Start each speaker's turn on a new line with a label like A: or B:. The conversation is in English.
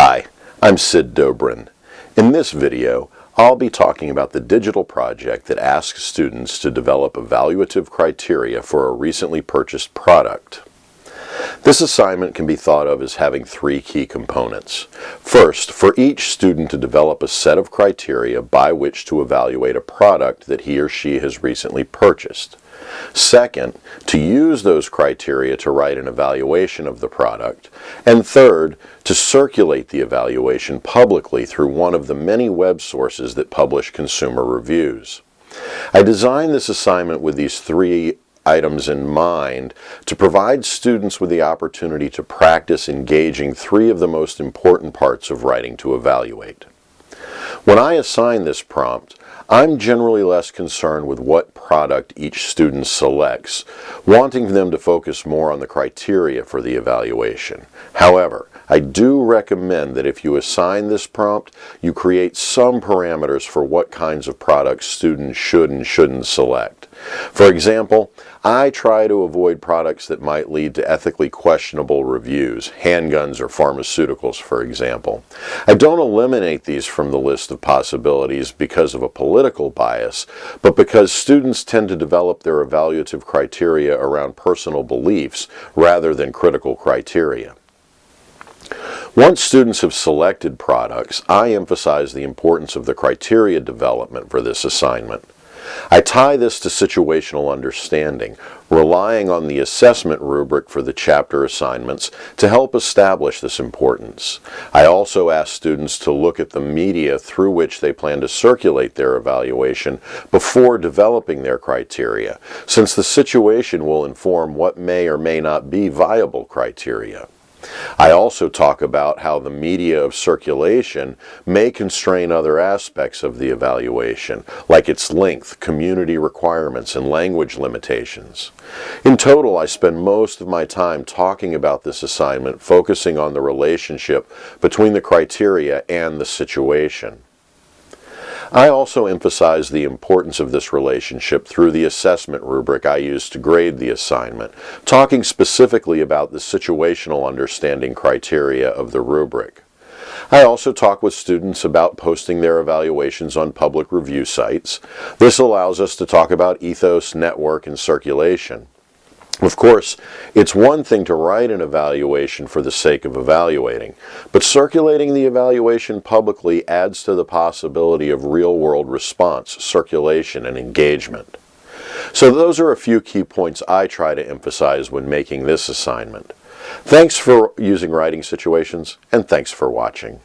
A: Hi, I'm Sid Dobrin. In this video, I'll be talking about the digital project that asks students to develop evaluative criteria for a recently purchased product. This assignment can be thought of as having three key components. First, for each student to develop a set of criteria by which to evaluate a product that he or she has recently purchased. Second, to use those criteria to write an evaluation of the product. And third, to circulate the evaluation publicly through one of the many web sources that publish consumer reviews. I designed this assignment with these three items in mind to provide students with the opportunity to practice engaging three of the most important parts of writing to evaluate. When I assign this prompt, I'm generally less concerned with what product each student selects, wanting them to focus more on the criteria for the evaluation. However, I do recommend that if you assign this prompt, you create some parameters for what kinds of products students should and shouldn't select. For example, I try to avoid products that might lead to ethically questionable reviews, handguns or pharmaceuticals, for example. I don't eliminate these from the list of possibilities because of a political bias, but because students tend to develop their evaluative criteria around personal beliefs rather than critical criteria. Once students have selected products, I emphasize the importance of the criteria development for this assignment. I tie this to situational understanding, relying on the assessment rubric for the chapter assignments to help establish this importance. I also ask students to look at the media through which they plan to circulate their evaluation before developing their criteria, since the situation will inform what may or may not be viable criteria. I also talk about how the media of circulation may constrain other aspects of the evaluation, like its length, community requirements, and language limitations. In total, I spend most of my time talking about this assignment, focusing on the relationship between the criteria and the situation. I also emphasize the importance of this relationship through the assessment rubric I use to grade the assignment, talking specifically about the situational understanding criteria of the rubric. I also talk with students about posting their evaluations on public review sites. This allows us to talk about ethos, network, and circulation. Of course, it's one thing to write an evaluation for the sake of evaluating, but circulating the evaluation publicly adds to the possibility of real-world response, circulation, and engagement. So those are a few key points I try to emphasize when making this assignment. Thanks for using writing situations, and thanks for watching.